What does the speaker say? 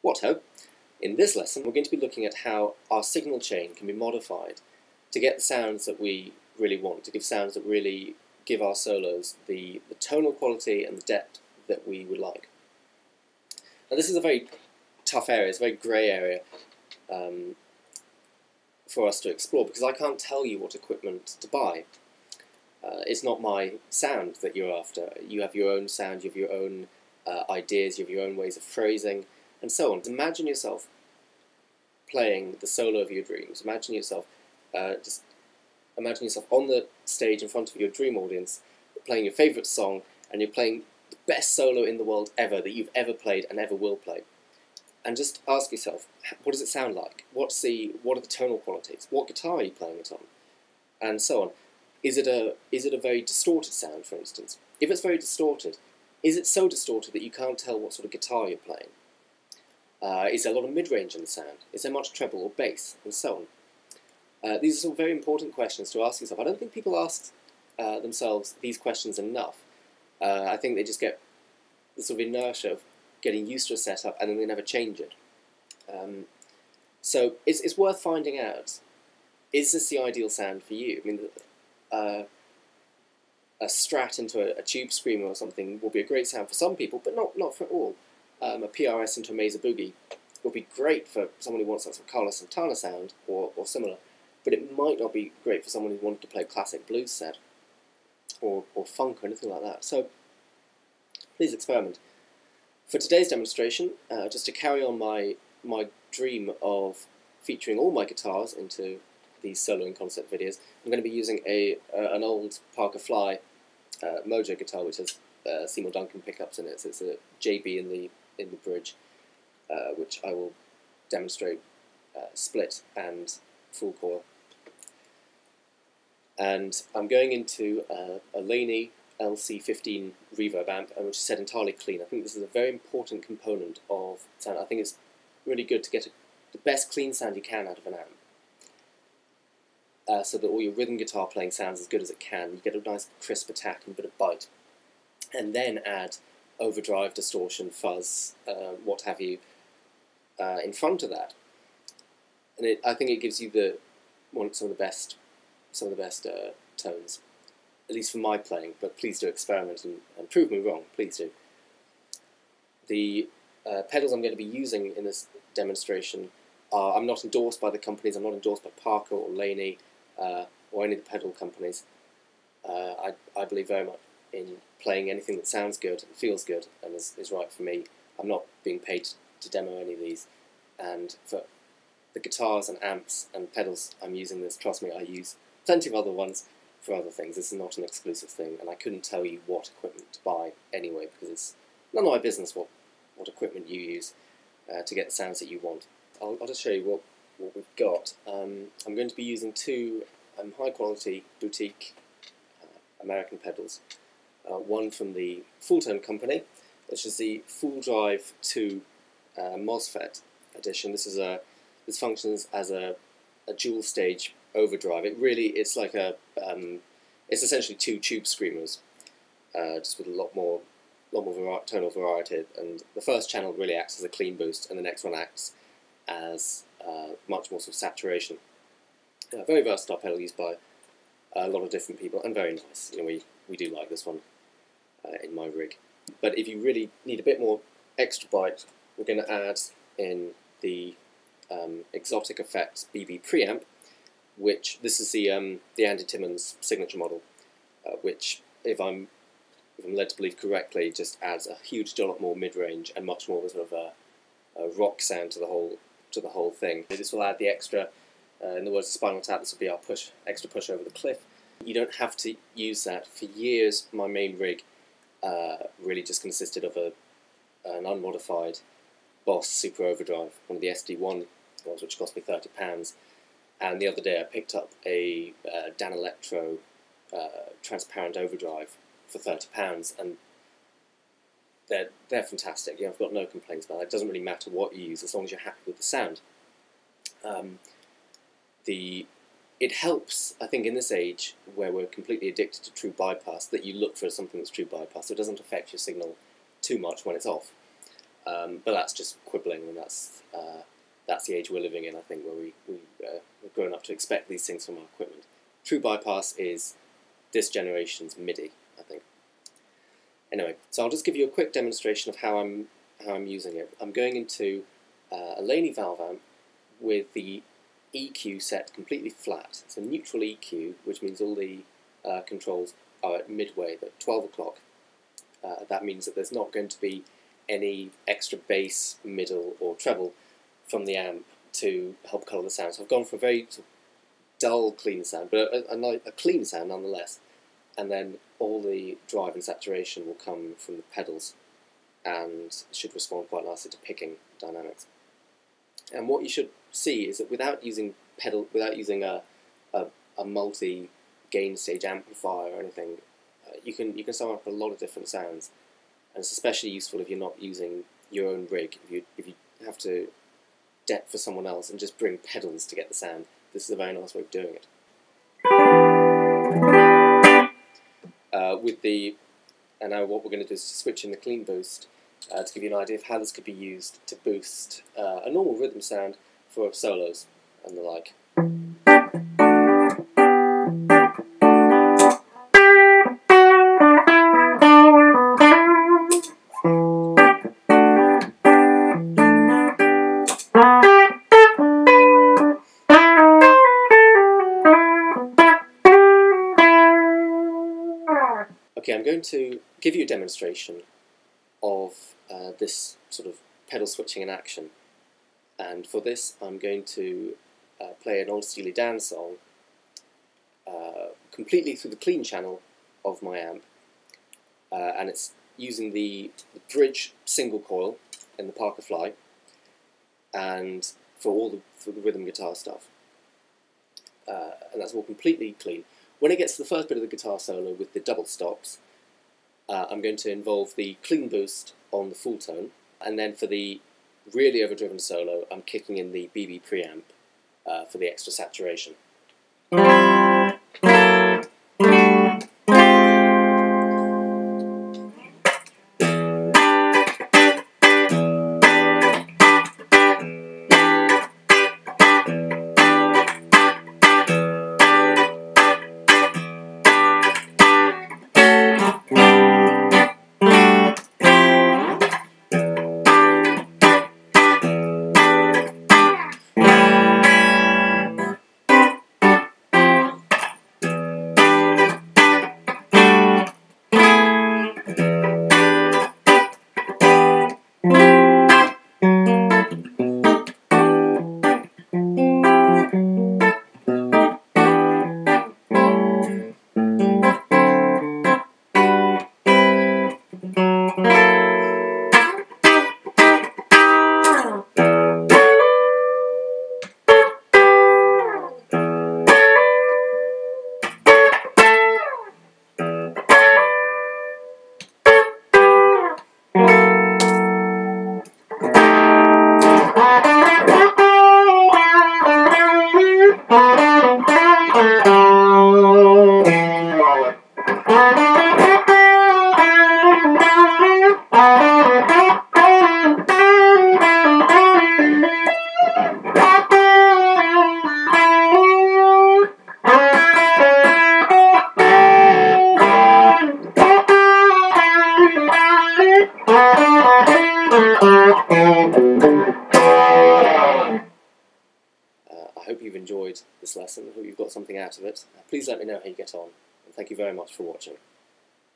What ho! In this lesson we're going to be looking at how our signal chain can be modified to get the sounds that we really want, to give sounds that really give our solos the tonal quality and the depth that we would like. Now this is a very tough area, it's a very grey area for us to explore, because I can't tell you what equipment to buy. It's not my sound that you're after. You have your own sound, you have your own ideas, you have your own ways of phrasing, and so on. Imagine yourself playing the solo of your dreams. Imagine yourself on the stage in front of your dream audience, playing your favourite song, and you're playing the best solo in the world ever that you've ever played and ever will play. And just ask yourself, what does it sound like? What are the tonal qualities? What guitar are you playing it on? And so on. Is it a very distorted sound, for instance? If it's very distorted, is it so distorted that you can't tell what sort of guitar you're playing? Is there a lot of mid-range in the sound? Is there much treble or bass? And so on. These are some very important questions to ask yourself. I don't think people ask themselves these questions enough. I think they just get the sort of inertia of getting used to a setup and then they never change it. So it's worth finding out, is this the ideal sound for you? I mean, a Strat into a tube screamer or something will be a great sound for some people, but not for all. A PRS into a Mesa Boogie will be great for someone who wants that sort of Carlos Santana sound or similar, but it might not be great for someone who wanted to play a classic blues set or funk or anything like that. So please experiment. For today's demonstration, just to carry on my dream of featuring all my guitars into these soloing concept videos, I'm going to be using an old Parker Fly Mojo guitar, which has Seymour Duncan pickups in it. So it's a JB in the bridge, which I will demonstrate split and full coil. And I'm going into a Laney LC15 reverb amp, which is set entirely clean. I think this is a very important component of sound. I think it's really good to get the best clean sound you can out of an amp, so that all your rhythm guitar playing sounds as good as it can. You get a nice crisp attack and a bit of bite, and then add overdrive, distortion, fuzz, what have you, in front of that. And I think it gives you some of the best tones, at least for my playing. But please do experiment and prove me wrong. Please do. The pedals I'm going to be using in this demonstration are, I'm not endorsed by the companies. I'm not endorsed by Parker or Laney or any of the pedal companies. I believe very much in playing anything that sounds good and feels good and is right for me. I'm not being paid to demo any of these. And for the guitars and amps and pedals I'm using this, trust me, I use plenty of other ones for other things. This is not an exclusive thing, and I couldn't tell you what equipment to buy anyway, because it's none of my business what equipment you use to get the sounds that you want. I'll just show you what we've got. I'm going to be using two high-quality boutique American pedals. One from the Full Tone company, which is the Full Drive 2 MOSFET edition. This functions as a dual stage overdrive. It's like it's essentially two tube screamers, just with a lot more tonal variety. And the first channel really acts as a clean boost, and the next one acts as much more sort of saturation. Very versatile pedal, used by a lot of different people, and very nice. You know, we do like this one in my rig. But if you really need a bit more extra bite, we're going to add in the Exotic Effects BB preamp, which this is the Andy Timmons signature model, which, if I'm led to believe correctly, just adds a huge dollop more mid-range and much more of a sort of a rock sound to the whole thing. This will add the extra, in the words of Spinal Tap, this will be our extra push over the cliff. You don't have to use that. For years, my main rig really just consisted of an unmodified Boss Super Overdrive, one of the SD1 ones, which cost me £30. And the other day I picked up a Dan Electro transparent overdrive for £30, and they're fantastic. You know, I've got no complaints about that. It doesn't really matter what you use as long as you're happy with the sound. It helps, I think, in this age where we're completely addicted to true bypass, that you look for something that's true bypass, so it doesn't affect your signal too much when it's off. But that's just quibbling, and that's the age we're living in, I think, where we've grown up to expect these things from our equipment. True bypass is this generation's MIDI, I think. Anyway, so I'll just give you a quick demonstration of how I'm using it. I'm going into a Laney valve amp with the EQ set completely flat. It's a neutral EQ, which means all the controls are at midway, at 12 o'clock. That means that there's not going to be any extra bass, middle or treble from the amp to help colour the sound. So I've gone for a very sort of dull, clean sound, but a clean sound nonetheless. And then all the drive and saturation will come from the pedals and should respond quite nicely to picking dynamics. And what you should see is that without using a multi-gain stage amplifier or anything, you can sum up a lot of different sounds. And it's especially useful if you're not using your own rig. If you have to dep for someone else and just bring pedals to get the sound, this is a very nice way of doing it. And now what we're going to do is to switch in the clean boost to give you an idea of how this could be used to boost a normal rhythm sound for solos and the like. Okay, I'm going to give you a demonstration of this sort of pedal switching in action, and for this I'm going to play an old Steely Dan song completely through the clean channel of my amp, and it's using the bridge single coil in the Parker Fly, and for the rhythm guitar stuff, and that's all completely clean. When it gets to the first bit of the guitar solo with the double stops, I'm going to involve the clean boost on the full tone, and then for the really overdriven solo, I'm kicking in the BB preamp for the extra saturation. I hope you've enjoyed this lesson. I hope you've got something out of it. Please let me know how you get on, and thank you very much for watching.